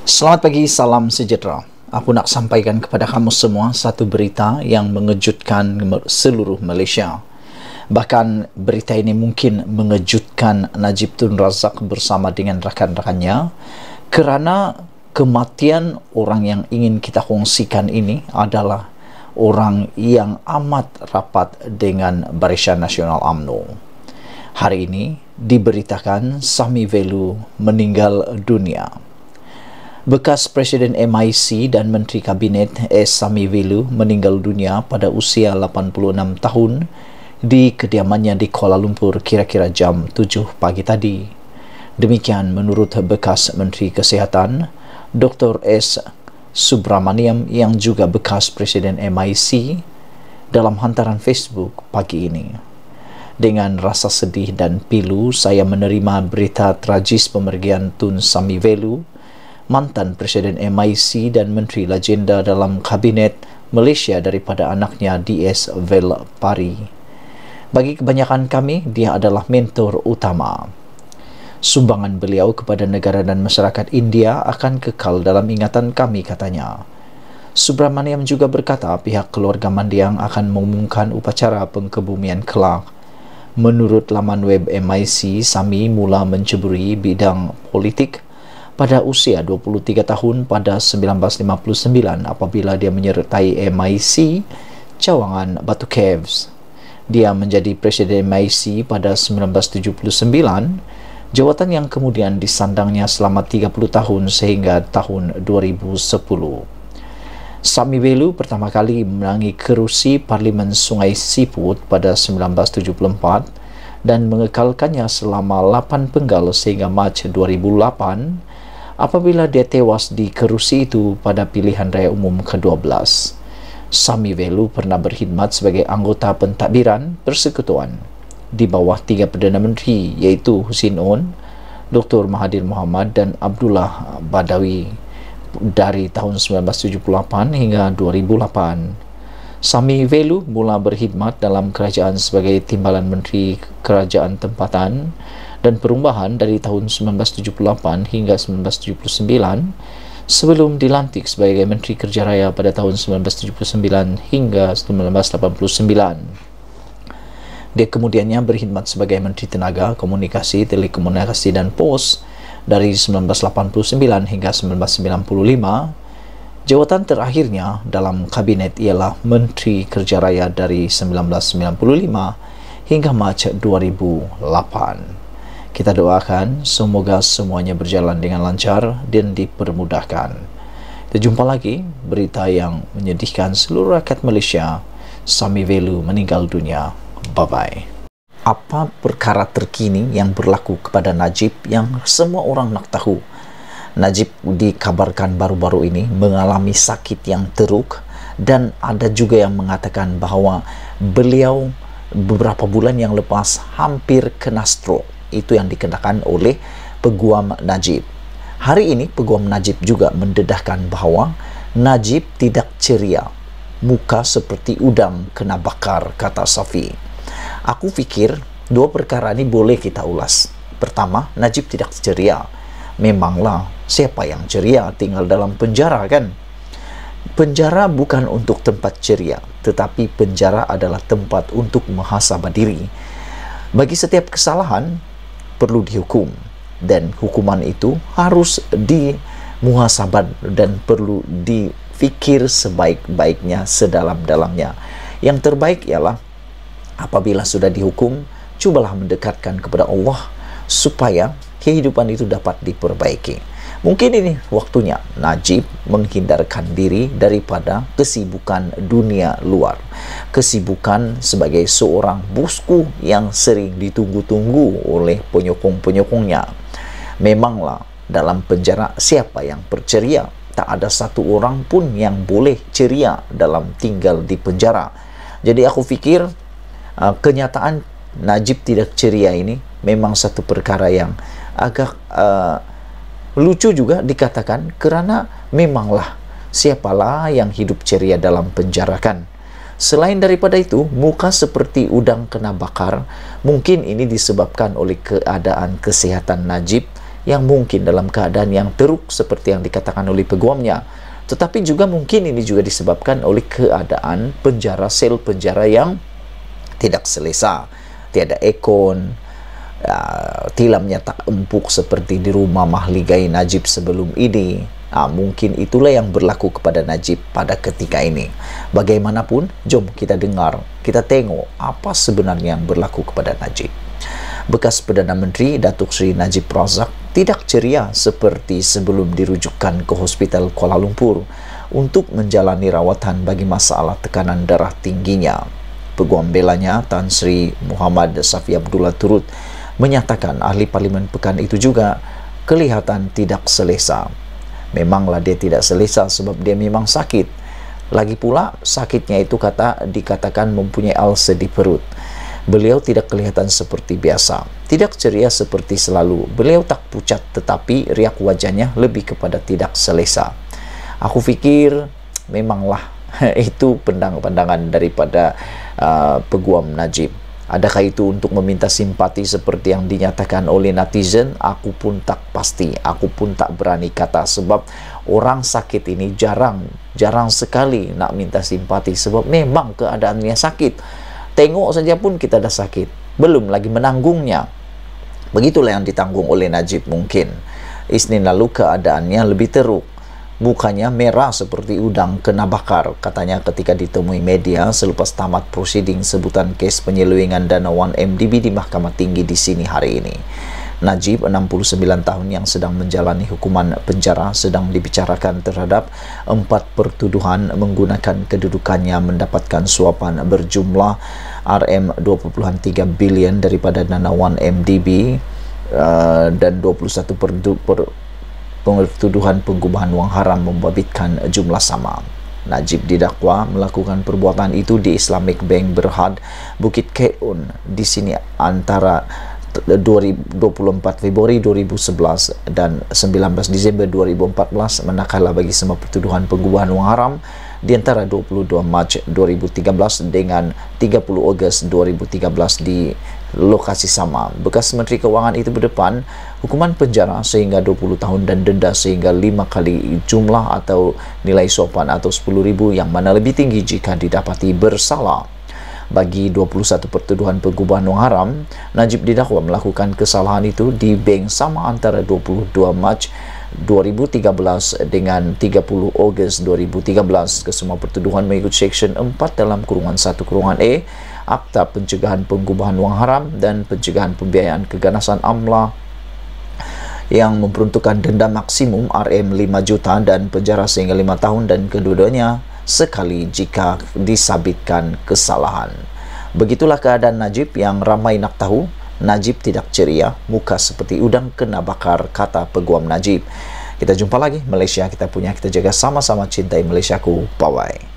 Selamat pagi, salam sejahtera. Aku nak sampaikan kepada kamu semua satu berita yang mengejutkan seluruh Malaysia. Bahkan berita ini mungkin mengejutkan Najib Tun Razak bersama dengan rakan-rakannya kerana kematian orang yang ingin kita kongsikan ini adalah orang yang amat rapat dengan Barisan Nasional UMNO. Hari ini diberitakan Sami Velu meninggal dunia. Bekas Presiden MIC dan Menteri Kabinet Sami Velu meninggal dunia pada usia 86 tahun di kediamannya di Kuala Lumpur kira-kira jam 7 pagi tadi. Demikian menurut bekas Menteri Kesihatan Dr. S. Subramaniam yang juga bekas Presiden MIC dalam hantaran Facebook pagi ini. Dengan rasa sedih dan pilu, saya menerima berita tragis pemergian Tun Sami Velu, mantan Presiden MIC dan Menteri Legenda dalam Kabinet Malaysia daripada anaknya DS Vel Pari. Bagi kebanyakan kami, dia adalah mentor utama. Sumbangan beliau kepada negara dan masyarakat India akan kekal dalam ingatan kami, katanya. Subramaniam juga berkata pihak keluarga Mandiang akan mengumumkan upacara pengkebumian kelak. Menurut laman web MIC, Sami mula menceburi bidang politik pada usia 23 tahun pada 1959 apabila dia menyertai MIC cawangan Batu Caves. Dia menjadi Presiden MIC pada 1979, jawatan yang kemudian disandangnya selama 30 tahun sehingga tahun 2010. Sami Velu pertama kali menangi kerusi Parlimen Sungai Siput pada 1974 dan mengekalkannya selama 8 penggal sehingga Mac 2008 apabila dia tewas di kerusi itu pada pilihan raya umum ke-12. Sami Velu pernah berkhidmat sebagai anggota pentadbiran persekutuan di bawah 3 Perdana Menteri iaitu Husin On, Dr. Mahathir Mohamad dan Abdullah Badawi dari tahun 1978 hingga 2008. Sami Velu mula berkhidmat dalam kerajaan sebagai Timbalan Menteri Kerajaan Tempatan dan Perubahan dari tahun 1978 hingga 1979 sebelum dilantik sebagai Menteri Kerja Raya pada tahun 1979 hingga 1989. Dia kemudiannya berkhidmat sebagai Menteri Tenaga, Komunikasi, Telekomunikasi dan Pos dari 1989 hingga 1995. Jawatan terakhirnya dalam kabinet ialah Menteri Kerja Raya dari 1995 hingga Mac 2008. Kita doakan semoga semuanya berjalan dengan lancar dan dipermudahkan. Kita jumpa lagi berita yang menyedihkan seluruh rakyat Malaysia. Sami Velu meninggal dunia. Bye-bye. Apa perkara terkini yang berlaku kepada Najib yang semua orang nak tahu? Najib dikabarkan baru-baru ini mengalami sakit yang teruk dan ada juga yang mengatakan bahawa beliau beberapa bulan yang lepas hampir kena stroke. Itu yang dikenakan oleh Peguam Najib. Hari ini Peguam Najib juga mendedahkan bahawa Najib tidak ceria, muka seperti udang kena bakar, kata Safi. Aku fikir dua perkara ini boleh kita ulas. Pertama, Najib tidak ceria. Memanglah, siapa yang ceria tinggal dalam penjara, kan? Penjara bukan untuk tempat ceria, tetapi penjara adalah tempat untuk muhasabah diri. Bagi setiap kesalahan perlu dihukum, dan hukuman itu harus dimuhasabah dan perlu difikir sebaik-baiknya, sedalam-dalamnya. Yang terbaik ialah apabila sudah dihukum, cubalah mendekatkan kepada Allah supaya kehidupan itu dapat diperbaiki. Mungkin ini waktunya Najib menghindarkan diri daripada kesibukan dunia luar, kesibukan sebagai seorang bosku yang sering ditunggu-tunggu oleh penyokong-penyokongnya. Memanglah dalam penjara siapa yang berceria? Tak ada satu orang pun yang boleh ceria dalam tinggal di penjara. Jadi aku fikir kenyataan Najib tidak ceria ini memang satu perkara yang agak lucu juga dikatakan, kerana memanglah siapalah yang hidup ceria dalam penjara, kan? Selain daripada itu, muka seperti udang kena bakar, mungkin ini disebabkan oleh keadaan kesehatan Najib yang mungkin dalam keadaan yang teruk seperti yang dikatakan oleh peguamnya. Tetapi juga mungkin ini juga disebabkan oleh keadaan penjara, sel penjara yang tidak selesa, tiada aircon, tilamnya tak empuk seperti di rumah mahligai Najib sebelum ini. Mungkin itulah yang berlaku kepada Najib pada ketika ini. Bagaimanapun, jom kita dengar, kita tengok apa sebenarnya yang berlaku kepada Najib. Bekas Perdana Menteri Datuk Seri Najib Razak tidak ceria seperti sebelum dirujukkan ke Hospital Kuala Lumpur untuk menjalani rawatan bagi masalah tekanan darah tingginya. Peguam belanya Tan Sri Muhammad Safi Abdullah turut menyatakan ahli Parlimen Pekan itu juga kelihatan tidak selesa. Memanglah dia tidak selesa sebab dia memang sakit. Lagi pula sakitnya itu dikatakan mempunyai ulcer di perut. Beliau tidak kelihatan seperti biasa, tidak ceria seperti selalu. Beliau tak pucat tetapi riak wajahnya lebih kepada tidak selesa. Aku fikir memanglah itu pandangan daripada peguam Najib. Adakah itu untuk meminta simpati seperti yang dinyatakan oleh netizen? Aku pun tak pasti, aku pun tak berani kata sebab orang sakit ini jarang sekali nak minta simpati sebab memang keadaannya sakit. Tengok saja pun kita dah sakit, belum lagi menanggungnya. Begitulah yang ditanggung oleh Najib mungkin. Isnin lalu keadaannya lebih teruk. Mukanya merah seperti udang kena bakar, katanya ketika ditemui media selepas tamat prosiding sebutan kes penyelewengan dana 1MDB di Mahkamah Tinggi di sini hari ini. Najib, 69 tahun yang sedang menjalani hukuman penjara, sedang dibicarakan terhadap 4 pertuduhan menggunakan kedudukannya mendapatkan suapan berjumlah RM2.3 bilion daripada dana 1MDB dan 21 pertuduhan pengubahan wang haram membabitkan jumlah sama. Najib didakwa melakukan perbuatan itu di Islamic Bank Berhad, Bukit Keun di sini antara 24 Februari 2011 dan 19 Disember 2014, manakala bagi semua pertuduhan pengubahan wang haram di antara 22 Mac 2013 dengan 30 Ogos 2013 di lokasi sama. Bekas Menteri Kewangan itu berdepan hukuman penjara sehingga 20 tahun dan denda sehingga 5 kali jumlah atau nilai sopan atau 10,000 yang mana lebih tinggi jika didapati bersalah. Bagi 21 pertuduhan pengubahan wang haram, Najib didakwa melakukan kesalahan itu di bank sama antara 22 Mac 2013 dengan 30 Ogos 2013. Kesemua pertuduhan mengikut Seksyen 4 dalam kurungan 1 kurungan E Akta Pencegahan Pengubahan Wang Haram dan Pencegahan Pembiayaan Keganasan AMLA yang memperuntukkan denda maksimum RM5 juta dan penjara sehingga 5 tahun dan kedua-duanya sekali jika disabitkan kesalahan. Begitulah keadaan Najib yang ramai nak tahu. Najib tidak ceria, muka seperti udang kena bakar, kata peguam Najib. Kita jumpa lagi. Malaysia kita punya, kita jaga sama-sama, cintai Malaysiaku. Bye-bye.